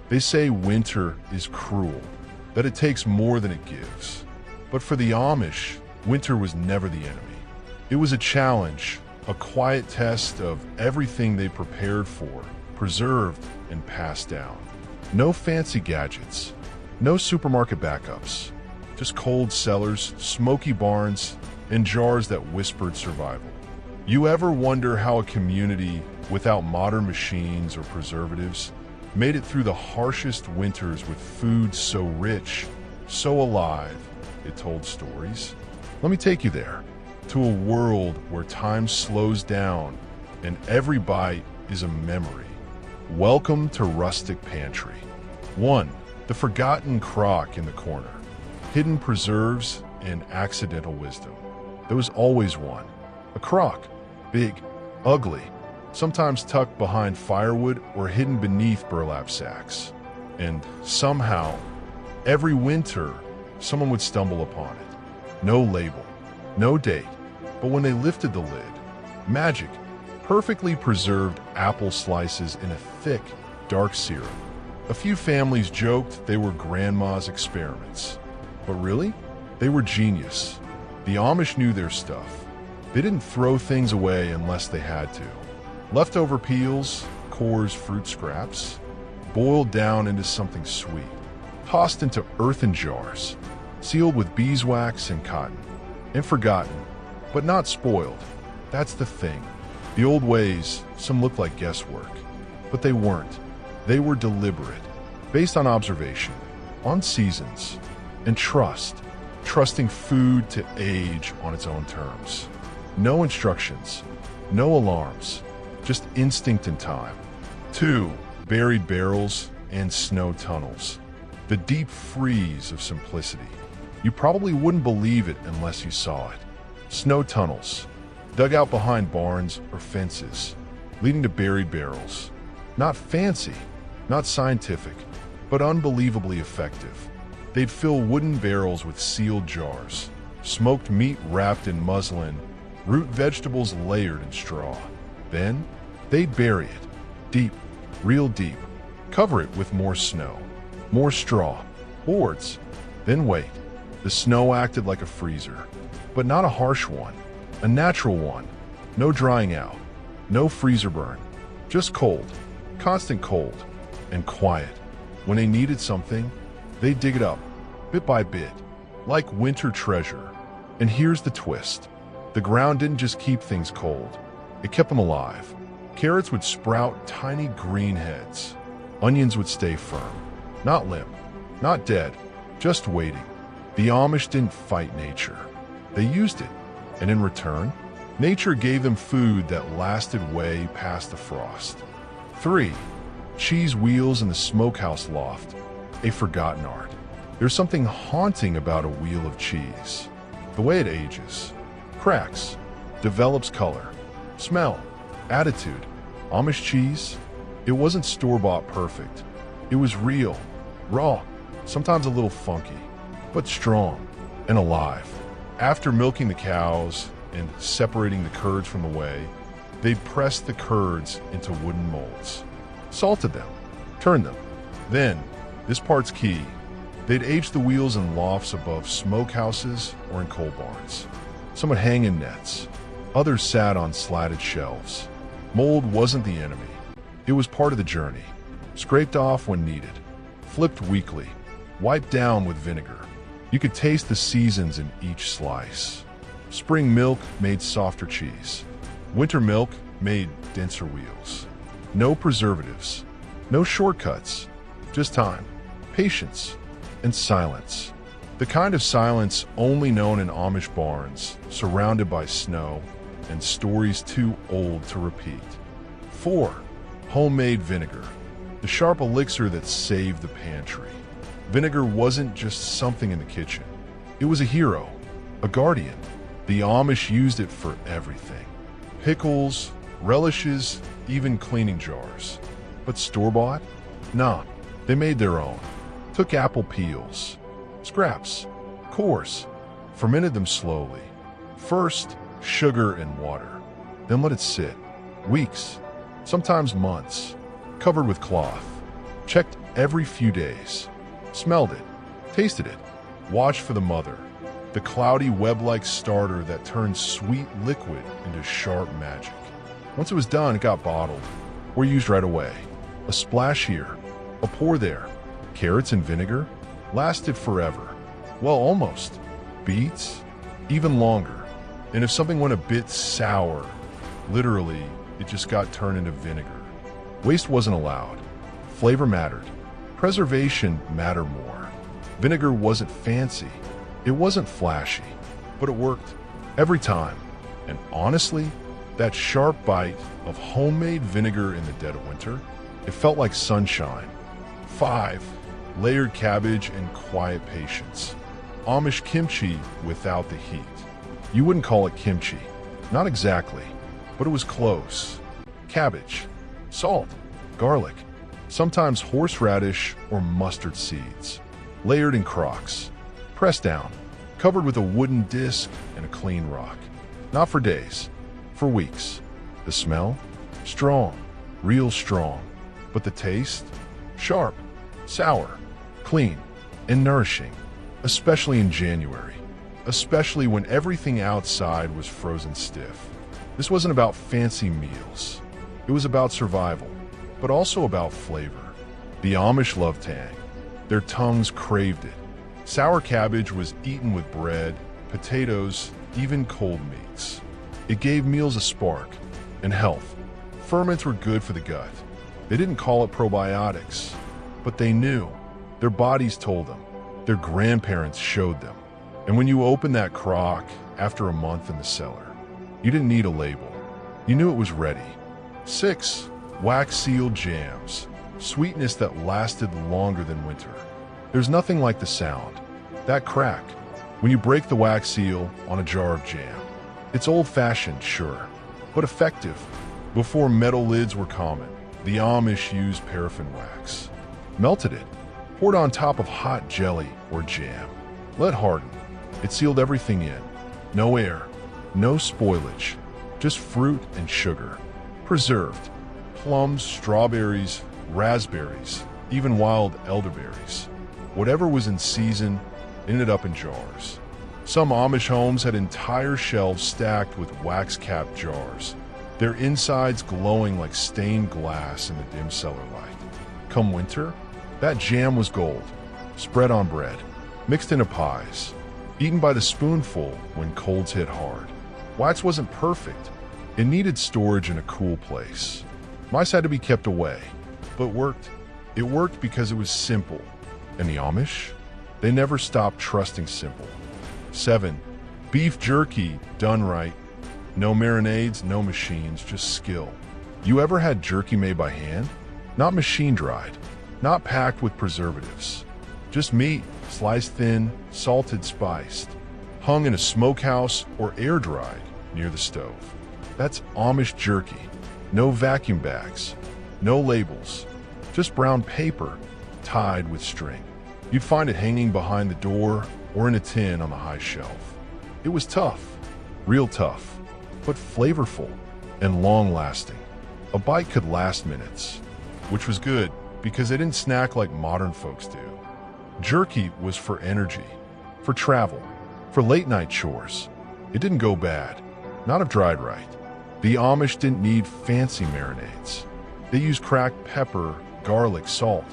They say winter is cruel, that it takes more than it gives. But for the Amish, winter was never the enemy. It was a challenge, a quiet test of everything they prepared for, preserved, and passed down. No fancy gadgets, no supermarket backups, just cold cellars, smoky barns, and jars that whispered survival. You ever wonder how a community without modern machines or preservatives made it through the harshest winters with food so rich, so alive, it told stories? Let me take you there, to a world where time slows down and every bite is a memory. Welcome to Rustic Pantry. 1. The forgotten crock in the corner. Hidden preserves and accidental wisdom. There was always one. A crock. Big, ugly, sometimes tucked behind firewood or hidden beneath burlap sacks. And somehow, every winter, someone would stumble upon it. No label, no date, but when they lifted the lid, magic, perfectly preserved apple slices in a thick, dark syrup. A few families joked they were grandma's experiments. But really, they were genius. The Amish knew their stuff. They didn't throw things away unless they had to. Leftover peels, cores, fruit scraps, boiled down into something sweet, tossed into earthen jars, sealed with beeswax and cotton, and forgotten, but not spoiled. That's the thing. The old ways, some looked like guesswork, but they weren't. They were deliberate, based on observation, on seasons, and trust, trusting food to age on its own terms. No instructions, no alarms, just instinct and time. 2. Buried barrels and snow tunnels. The deep freeze of simplicity. You probably wouldn't believe it unless you saw it. Snow tunnels, dug out behind barns or fences, leading to buried barrels. Not fancy, not scientific, but unbelievably effective. They'd fill wooden barrels with sealed jars, smoked meat wrapped in muslin, root vegetables layered in straw. Then, they'd bury it, deep, real deep, cover it with more snow, more straw, boards, then wait. The snow acted like a freezer, but not a harsh one, a natural one. No drying out, no freezer burn, just cold, constant cold, and quiet. When they needed something, they'd dig it up, bit by bit, like winter treasure. And here's the twist. The ground didn't just keep things cold, it kept them alive. Carrots would sprout tiny green heads. Onions would stay firm, not limp, not dead, just waiting. The Amish didn't fight nature. They used it, and in return, nature gave them food that lasted way past the frost. 3. Cheese wheels in the smokehouse loft, a forgotten art. There's something haunting about a wheel of cheese. The way it ages, cracks, develops color, smell, attitude. Amish cheese, it wasn't store-bought perfect. It was real, raw, sometimes a little funky, but strong and alive. After milking the cows and separating the curds from the whey, they'd press the curds into wooden molds, salted them, turned them. Then, this part's key, they'd age the wheels in lofts above smokehouses or in coal barns. Some would hang in nets, others sat on slatted shelves. Mold wasn't the enemy. It was part of the journey. Scraped off when needed, flipped weekly, wiped down with vinegar. You could taste the seasons in each slice. Spring milk made softer cheese. Winter milk made denser wheels. No preservatives, no shortcuts, just time, patience, and silence. The kind of silence only known in Amish barns, surrounded by snow and stories too old to repeat. 4. Homemade vinegar, the sharp elixir that saved the pantry. Vinegar wasn't just something in the kitchen. It was a hero, a guardian. The Amish used it for everything. Pickles, relishes, even cleaning jars. But store-bought? Nah, they made their own. Took apple peels, scraps, cores, fermented them slowly. First, sugar and water. Then let it sit. Weeks, sometimes months. Covered with cloth. Checked every few days. Smelled it, tasted it, watched for the mother, the cloudy web-like starter that turned sweet liquid into sharp magic. Once it was done, it got bottled or used right away. A splash here, a pour there. Carrots and vinegar lasted forever. Well, almost. Beets, even longer. And if something went a bit sour, literally, it just got turned into vinegar. Waste wasn't allowed. Flavor mattered. Preservation mattered more. Vinegar wasn't fancy. It wasn't flashy, but it worked every time. And honestly, that sharp bite of homemade vinegar in the dead of winter, it felt like sunshine. 5. Layered cabbage and quiet patience. Amish kimchi without the heat. You wouldn't call it kimchi. Not exactly, but it was close. Cabbage, salt, garlic, sometimes horseradish or mustard seeds. Layered in crocks. Pressed down, covered with a wooden disc and a clean rock. Not for days, for weeks. The smell? Strong, real strong. But the taste? Sharp, sour, clean, and nourishing. Especially in January. Especially when everything outside was frozen stiff. This wasn't about fancy meals. It was about survival, but also about flavor. The Amish loved tang. Their tongues craved it. Sour cabbage was eaten with bread, potatoes, even cold meats. It gave meals a spark and health. Ferments were good for the gut. They didn't call it probiotics, but they knew. Their bodies told them. Their grandparents showed them. And when you opened that crock after a month in the cellar, you didn't need a label. You knew it was ready. 6. Wax-sealed jams. Sweetness that lasted longer than winter. There's nothing like the sound, that crack, when you break the wax seal on a jar of jam. It's old-fashioned, sure, but effective. Before metal lids were common, the Amish used paraffin wax. Melted it, poured on top of hot jelly or jam. Let harden. It sealed everything in. No air, no spoilage, just fruit and sugar. Preserved. Plums, strawberries, raspberries, even wild elderberries. Whatever was in season ended up in jars. Some Amish homes had entire shelves stacked with wax-capped jars, their insides glowing like stained glass in the dim cellar light. Come winter, that jam was gold, spread on bread, mixed into pies, eaten by the spoonful when colds hit hard. Wax wasn't perfect. It needed storage in a cool place. Mice had to be kept away, but worked. It worked because it was simple. And the Amish? They never stopped trusting simple. 7. Beef jerky, done right. No marinades, no machines, just skill. You ever had jerky made by hand? Not machine-dried, not packed with preservatives. Just meat, sliced thin, salted, spiced, hung in a smokehouse or air-dried near the stove. That's Amish jerky. No vacuum bags, no labels, just brown paper tied with string. You'd find it hanging behind the door or in a tin on the high shelf. It was tough, real tough, but flavorful and long-lasting. A bite could last minutes, which was good because they didn't snack like modern folks do. Jerky was for energy, for travel, for late-night chores. It didn't go bad, not if dried right. The Amish didn't need fancy marinades. They used cracked pepper, garlic, salt,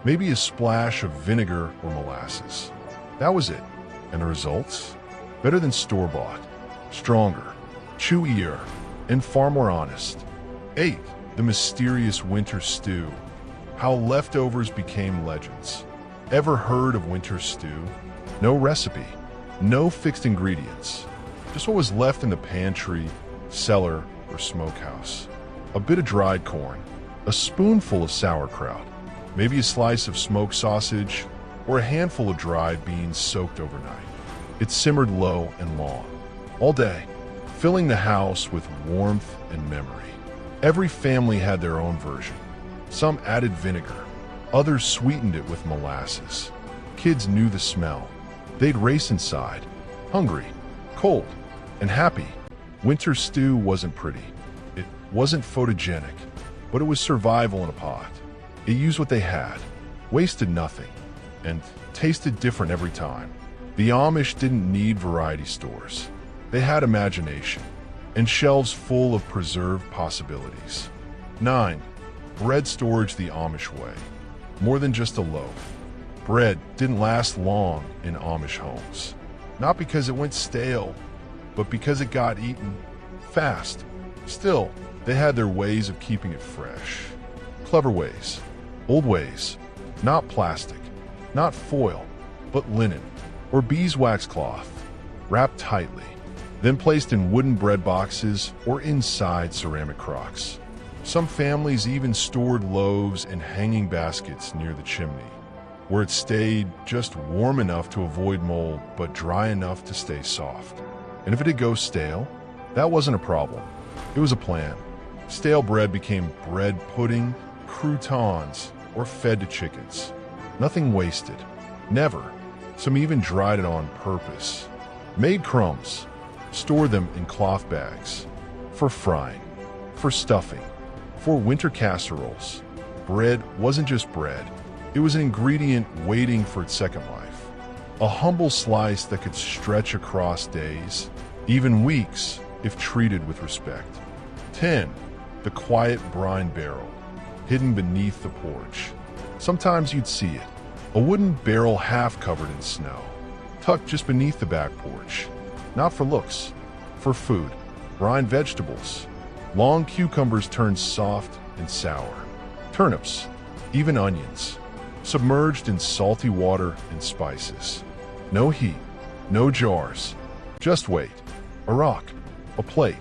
maybe a splash of vinegar or molasses. That was it. And the results? Better than store-bought, stronger, chewier, and far more honest. 8. The mysterious winter stew. How leftovers became legends. Ever heard of winter stew? No recipe, no fixed ingredients. Just what was left in the pantry, cellar, or smokehouse. A bit of dried corn, a spoonful of sauerkraut, maybe a slice of smoked sausage, or a handful of dried beans soaked overnight. It simmered low and long, all day, filling the house with warmth and memory. Every family had their own version. Some added vinegar, others sweetened it with molasses. Kids knew the smell. They'd race inside, hungry, cold, and happy. Winter stew wasn't pretty. It wasn't photogenic, but it was survival in a pot. It used what they had. wasted nothing, and tasted different every time. The Amish didn't need variety stores. They had imagination and shelves full of preserved possibilities. 9. Bread storage the Amish way. More than just a loaf. Bread didn't last long in Amish homes. Not because it went stale, but because it got eaten fast. Still, they had their ways of keeping it fresh. Clever ways. Old ways. Not plastic, not foil, but linen or beeswax cloth, wrapped tightly, then placed in wooden bread boxes or inside ceramic crocks. Some families even stored loaves in hanging baskets near the chimney, where it stayed just warm enough to avoid mold, but dry enough to stay soft. And if it did go stale, that wasn't a problem. It was a plan. Stale bread became bread pudding, croutons, or fed to chickens. Nothing wasted. Never. Some even dried it on purpose. Made crumbs. Stored them in cloth bags. For frying. For stuffing. For winter casseroles. Bread wasn't just bread. It was an ingredient waiting for its second life. A humble slice that could stretch across days, even weeks, if treated with respect. 10. The quiet brine barrel, hidden beneath the porch. Sometimes you'd see it, a wooden barrel half covered in snow, tucked just beneath the back porch. Not for looks, for food. Brine vegetables, long cucumbers turned soft and sour, turnips, even onions, submerged in salty water and spices. No heat, no jars, just weight. A rock, a plate,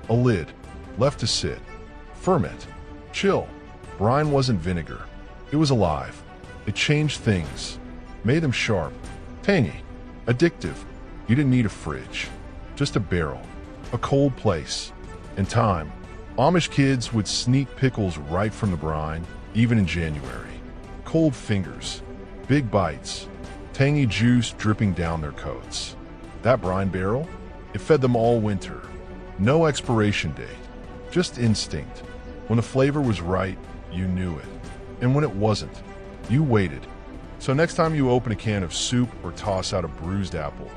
a lid, left to sit, ferment, chill. Brine wasn't vinegar. It was alive. It changed things, made them sharp, tangy, addictive. You didn't need a fridge, just a barrel, a cold place. In time, Amish kids would sneak pickles right from the brine, even in January. Cold fingers, big bites, tangy juice dripping down their coats. That brine barrel, it fed them all winter. No expiration date, just instinct. When the flavor was right, you knew it. And when it wasn't, you waited. So next time you open a can of soup or toss out a bruised apple,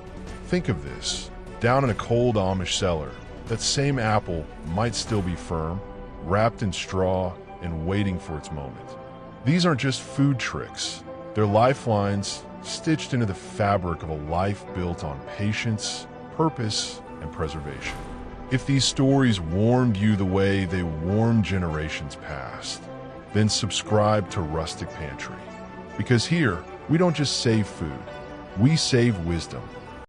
think of this. Down in a cold Amish cellar, that same apple might still be firm, wrapped in straw and waiting for its moment. These aren't just food tricks. They're lifelines stitched into the fabric of a life built on patience, purpose, and preservation. If these stories warmed you the way they warmed generations past, then subscribe to Rustic Pantry. Because here, we don't just save food, we save wisdom.